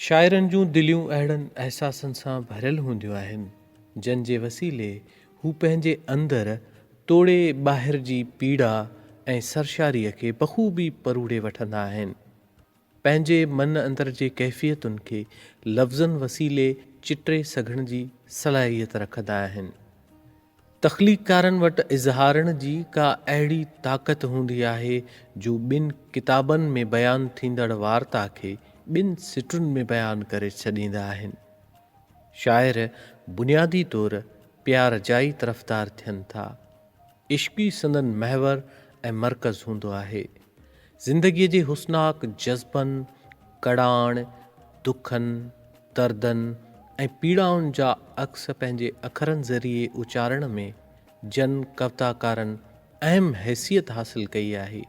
शाइरनि जूं दिलियूं अहिड़नि अहसासनि सां भरियल हूंदियूं आहिनि जंहिं जे वसीले हू पंहिंजे अंदरि तोड़े ॿाहिरि जी पीड़ा ऐं सरशारीअ खे बख़ूबी परूड़े वठंदा आहिनि। पंहिंजे मन अंदर जे कैफ़ियतुनि खे लफ़्ज़नि वसीले चिटे सघण जी सलाहियत रखंदा आहिनि। तख़लीक़कारनि वटि इज़हारण जी का अहिड़ी ताक़त हूंदी आहे जो ॿिनि किताबनि में बयानु थींदड़ वार्ता खे ॿिनि सिटुनि में बयानु करे छॾींदा आहिनि। शाइर बुनियादी तौरु प्यार जा ई तरफ़दार थियनि था। इश्क़ी संदन महवर ऐं मर्कज़ हूंदो आहे। ज़िंदगीअ जे हुस्नाक जज़्बनि, कड़ाण, दुखनि, दर्दनि ऐं पीड़ाउनि जा अक्स पंहिंजे अखरनि ज़रिए उचारण में जन कविताकारनि अहम हैसियत हासिल कई आहे।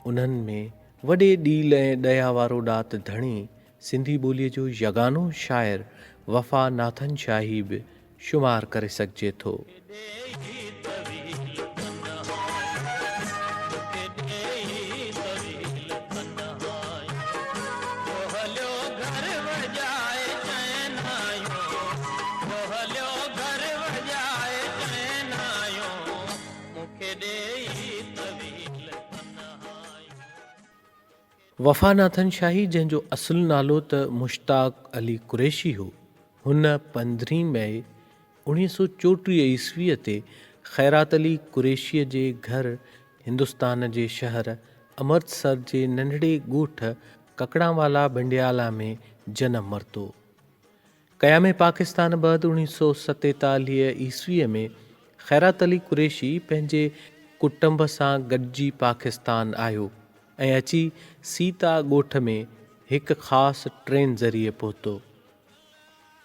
उन्हनि में वॾे ॾील ऐं दया वारो ॾात धणी सिंधी ॿोलीअ जो यगानो शाइर वफ़ा नाथन शाही बि शुमार करे सघिजे थो। वफ़ा नाथन शाही, जंहिंजो असुलु नालो त मुश्ताक अली कुरैशी हो, हुन 15 मई 1934 ईस्वीअ ते ख़ैरात अली कुरैशीअ जे घर हिंदुस्तान जे शहर अमृतसर जे नंढड़े ॻोठ ककड़ांवाला बंडियाला में जनमु वरितो। क़याम पाकिस्तान बैदि 1947 ईस्वीअ में ख़ैरात अली कुरैशी पंहिंजे कुटुंब सां गॾिजी पाकिस्तान आयो ऐं अची सीता ॻोठ में हिकु ख़ासि ट्रेन ज़रिए पहुतो।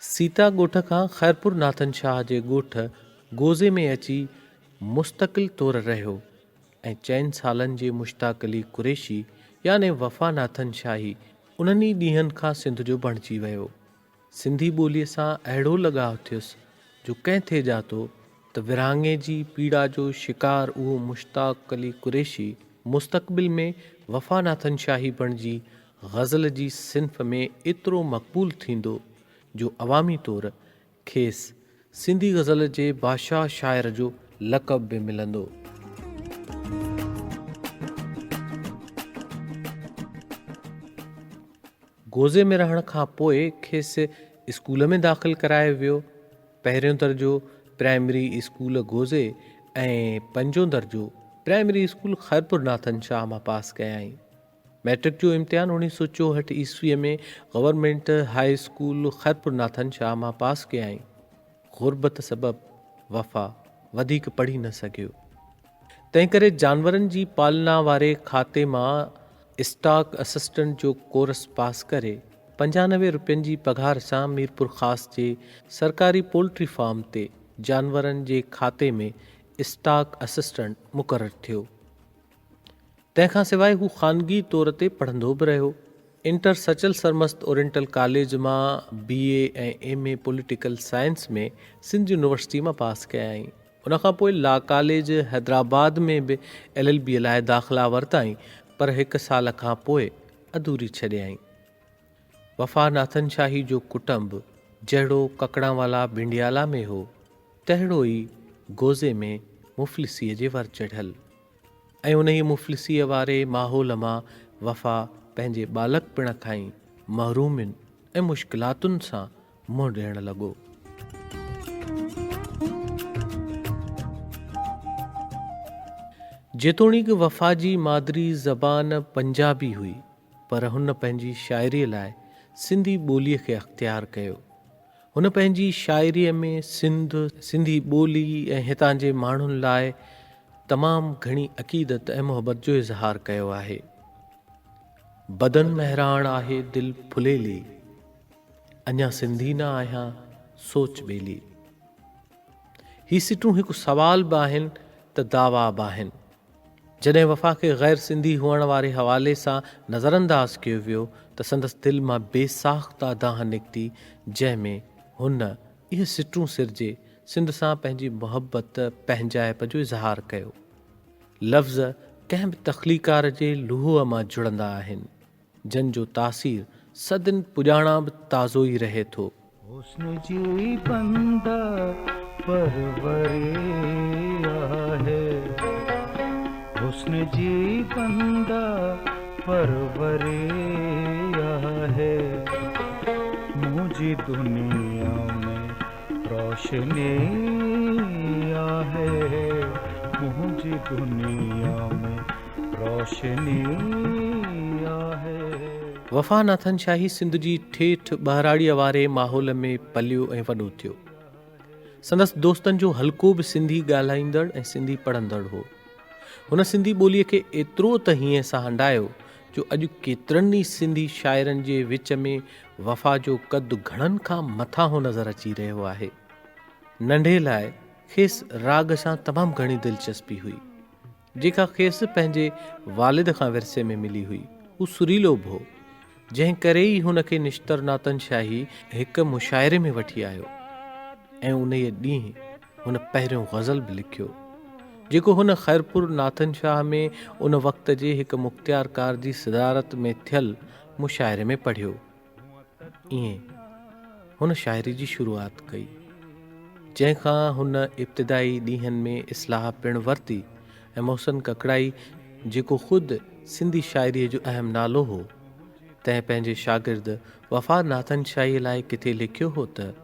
सीता ॻोठ खां ख़ैरपुर नाथन शाह जे ॻोठ गोज़े में अची मुस्तक़िल तौरु रहियो ऐं 4 सालनि जे मुश्ताक अली कुरैशी याने वफ़ा नाथन शाही उन्हनि ॾींहंनि खां सिंध जो बणिजी वियो। सिंधी ॿोलीअ सां अहिड़ो लॻाउ थियुसि जो कंहिं थे जातो त विरहाङे जी पीड़ा जो शिकार उहो मुश्ताक अली कुरैशी मुस्तक़बिल में वफ़ा नाथन शाही बणिजी ग़ज़ल जी सिन्फ़ में एतिरो मक़बूल थींदो जो अवामी तौरु खेसि सिंधी ग़ज़ल जे बादशाह शाइर जो लक़ब बि मिलंदो। गोज़े में रहण खां पोइ खेसि स्कूल में दाख़िल करायो वियो। पहिरियों दर्जो प्राइमरी स्कूल गोज़े ऐं 5हों दर्जो primary school Khairpur Nathan Shah मां पास कयाई। मैट्रिक जो इम्तिहान 1964 ईस्वीअ में government high school Khairpur Nathan Shah मां पास कयाई। ग़ुर्बत सबबि वफ़ा वधीक पढ़ी न सघियो। तंहिं करे जानवरनि जी पालना वारे खाते मां स्टॉक असिस्टेंट जो कोर्स पास करे 95 रुपयनि जी पघार सां मीरपुर ख़ास जे सरकारी पोल्ट्री फार्म ते जानवरनि जे खाते में स्टॉक असिस्टेंट मुक़ररु थियो। तंहिंखां सवाइ हू ख़ानगी तौर ते पढ़ंदो बि रहियो। Inter Sachal Sarmast oriental college मां BA ऐं MA पॉलिटिकल साइंस में सिंध यूनिवर्सिटी मां पास कयाई। उनखां पोइ लॉ कॉलेज हैदराबाद में बि LLB लाइ दाख़िला वरिताई, पर 1 साल खां पोइ अधूरी छॾियाई। वफ़ा नाथन शाही जो कुटुंब जहिड़ो ककड़ांवाला भिंडियाला में हो, तहिड़ो ई गोज़े में मुफ़लिसीअ जे वर चढ़ियल ऐं उन ई मुफ़लिसीअ वारे माहौल मां वफ़ा पंहिंजे बालकपिण खां ई महरूमियुनि ऐं मुश्किलातुनि सां मुंहुं ॾियणु लॻो। जेतोणीकि वफ़ा जी मादरी ज़बान पंजाबी हुई, पर हुन पंहिंजी शाइरीअ लाइ सिंधी ॿोलीअ खे अख़्तियार कयो। हुन पंहिंजी शाइरीअ में सिंधी ॿोली ऐं हितां जे माण्हुनि लाइ तमामु घणी अक़ीदत ऐं मुहबत जो इज़हार कयो आहे। बदन महराण आहे दिलि फुलेली, अञा सिंधी न आहियां सोच ॿेली। ही सिटूं हिकु सवाल बि आहिनि त दावा बि आहिनि। जॾहिं वफ़ा खे ग़ैर सिंधी हुअण वारे हवाले सां नज़रअंदाज़ कयो वियो त संदसि दिलि मां बेसाख्ता दाह निकिती, जंहिंमें हुन इहे सिटूं सिरजे सिंध सां पंहिंजी मुहबत पंहिंजाइप जो इज़हार कयो। लफ़्ज़ कंहिं बि तख़लीकार जे लुहूअ मां जुड़ंदा आहिनि, जंहिंजो तासीर सदिन पुॼाणा बि ताज़ो ई रहे थो। हुस्न जी बंदा परवरे आहे, हुस्न जी बंदा परवरे आहे, मुझी दुनिया में रोशनी आहे, मुझी दुनिया में रोशनी आहे। वफ़ा नाथन शाही सिंध जी ठेठ ॿाहिराड़ीअ वारे माहौल में पलियो ऐं वॾो थियो। संदसि दोस्तनि जो हल्को बि सिंधी ॻाल्हाईंदड़ ऐं सिंधी पढ़ंदड़ हो। हुन सिंधी ॿोलीअ खे एतिरो त हीअं सां हंडायो जो अॼु केतिरनि ई सिंधी शाइरनि जे विच में वफ़ा जो क़दु घणनि खां मथां हो नज़र अची रहियो आहे। नंढे लाइ खेसि राग सां तमामु घणी दिलचस्पी हुई, जेका खेसि पंहिंजे वालिद खां विरसे में मिली हुई। हू सुरीलो बि हो, जंहिं करे ई हुनखे निश्तर नातन शाही हिकु मुशाइरे में वठी आयो ऐं उन ॾींहुं हुन पहिरियों ग़ज़ल बि लिखियो, जेको हुन ख़ैरपुर नाथन शाह में उन वक़्त जे हिकु मुख़्तियारकार जी सदारत में थियल मुशाइरे में पढ़ियो। ईअं हुन शाइरी जी शुरूआत कई, जंहिंखां हुन इब्तिदाई ॾींहंनि में इस्लाह पिणु वरिती ऐं मोहसिन ककड़ाई, जेको ख़ुदि सिंधी शाइरीअ जो अहम नालो हो, तंहिं पंहिंजे शागिर्द वफ़ा नाथन शाहीअ लाइ किथे लिखियो हो त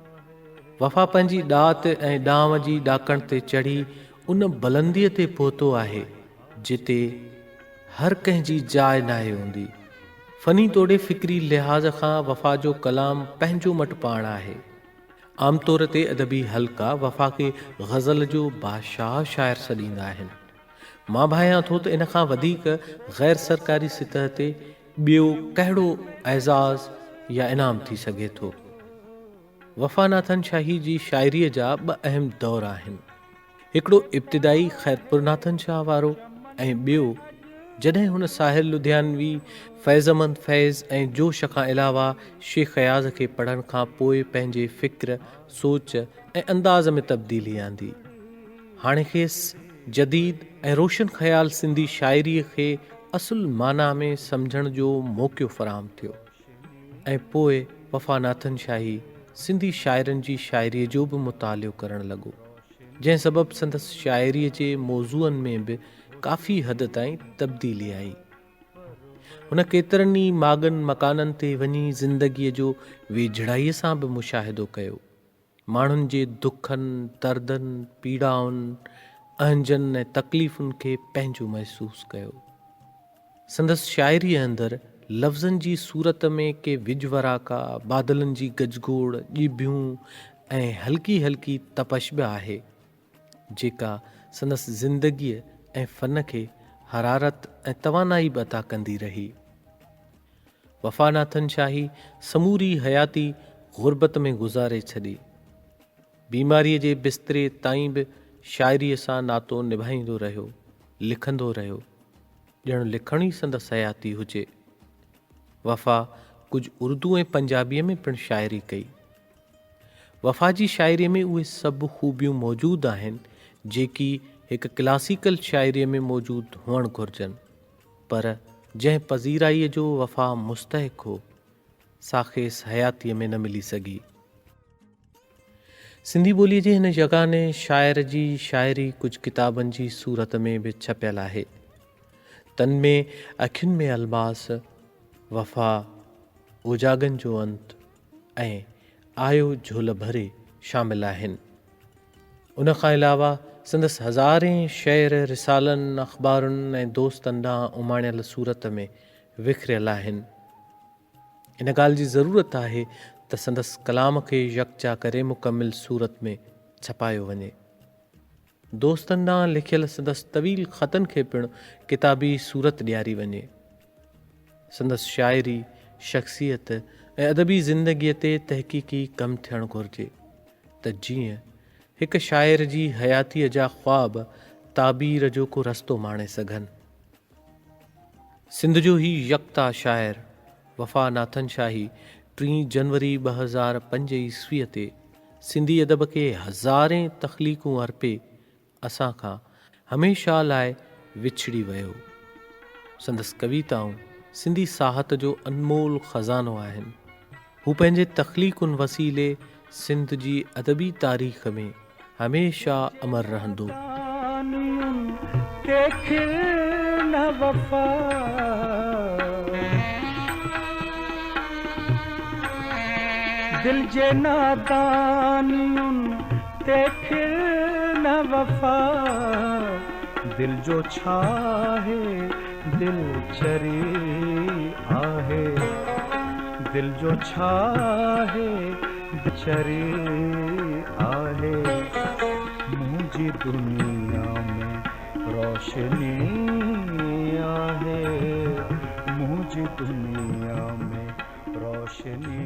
वफ़ा पंहिंजी ॾात ऐं ॾांव जी ॾाकण ते चढ़ी उन बुलंदीअ ते पहुतो आहे जिते हर कंहिंजी जाइ नाहे हूंदी। फ़नी तोड़े फ़िक्री लिहाज़ खां वफ़ा जो कलाम पंहिंजो मटि पाण आहे। आमतौर ते अदबी हल्का वफ़ा खे ग़ज़ल जो बादशाह शाइर सॾींदा आहिनि। मां भायां थो त इन खां वधीक ग़ैर सरकारी सतह ते ॿियो कहिड़ो एज़ाज़ या इनाम थी सघे थो। वफ़ा नाथन शाही जी शाइरीअ जा ॿ अहम दौर आहिनि, हिकिड़ो इब्तिदाई ख़ैरपुर नाथन शाह वारो ऐं ॿियो जॾहिं हुन साहिल लुधियानवी, फैज़मंद फैज़ ऐं जोश खां अलावा शेख अयाज़ खे पढ़ण खां पोइ पंहिंजे फ़िक्र, सोच ऐं अंदाज़ में तब्दीली आंदी। हाणे खेसि जदीद ऐं रोशन ख़याल सिंधी शाइरीअ खे असुल माना में सम्झण जो मौक़ो फ़राहम थियो ऐं पोइ वफ़ा नाथन शाही सिंधी शाइरनि जी शाइरीअ जो बि मुतालियो करणु लॻो, जंहिं सबबु संदसि शाइरीअ जे मौज़ूअनि में बि काफ़ी हद ताईं तब्दीली आई। हुन केतिरनि ई माॻनि मकाननि ते वञी ज़िंदगीअ जो वेझड़ाईअ सां बि मुशाहिदो कयो, माण्हुनि जे दुखनि, दर्दनि, पीड़ाउनि, अहंजनि ऐं तकलीफ़ुनि खे पंहिंजो महसूसु कयो। संदसि शाइरीअ अंदरि लफ़्ज़नि जी सूरत में के विजवराका, बादलनि जी गजगोड़, ॼिभियूं ऐं हल्की हल्की तपश बि आहे, जेका संदसि ज़िंदगीअ ऐं फ़न खे हरारत ऐं तवानाई बि अता कंदी रही। वफ़ा नाथन शाही समूरी हयाती ग़ुर्बत में गुज़ारे छॾी। बीमारीअ जे बिस्तरे ताईं बि शाइरीअ सां नातो निभाईंदो रहियो, लिखंदो रहियो, ॼण लिखण ई संदसि हयाती हुजे। वफ़ा कुझु उर्दू ऐं पंजाबीअ में पिणु शाइरी कई। वफ़ा जी शाइरीअ में उहे सभु ख़ूबियूं मौजूदु आहिनि जेकी हिकु क्लासिकल शाइरीअ में मौजूदु हुअणु घुरिजनि, पर जंहिं पज़ीराईअ जो वफ़ा मुस्तहिक़ हो, सा खेसि हयातीअ में न मिली सघी। सिंधी ॿोलीअ जे हिन यगाने शाइर जी शाइरी कुझु किताबनि जी सूरत में बि छपियल आहे। तन में अखियुनि में अलमास, वफ़ा, उजागनि जो अंत ऐं आयो झोल भरे शामिल आहिनि। उन खां अलावा संदसि हज़ारें शेर रिसालनि, अख़बारुनि ऐं दोस्तनि ॾांहुं उमाणियल सूरत में विखरियल आहिनि। इन ॻाल्हि जी ज़रूरत आहे त संदसि कलाम खे यकजा करे मुकमिल सूरत में छपायो वञे। दोस्तनि ॾांहुं लिखियल संदसि तवील ख़तनि खे पिणु किताबी सूरत ॾियारी वञे। संदसि शाइरी, शख़्सियत ऐं अदबी ज़िंदगीअ ते तहक़ीक़ी कमु थियणु घुरिजे त जीअं हिकु शाइर जी हयातीअ जा ख़्वाब ताबीर जो को रस्तो माणे सघनि। सिंध जो ही यकता शाइर वफ़ा नाथन शाही 3 जनवरी 2005 ईस्वीअ ते सिंधी अदब खे हज़ारें तख़लीक़ूं अर्पे असां खां हमेशह लाइ विछड़ी वियो। संदसि कविताऊं सिंधी साहत जो अनमोल ख़ज़ानो आहिनि। हू पंहिंजे तख़लीक़ुनि वसीले सिंध जी अदबी तारीख़ में हमेशह अमर रहंदो। दिल जे नादानियुनि ते खिल न वफ़ा, दिल जो छा आहे दिल चरी आहे, दिल जो छा आहे चरी आहे। मुंहिंजी दुनिया में रोशनी आहे, मुंहिंजी दुनिया में रोशनी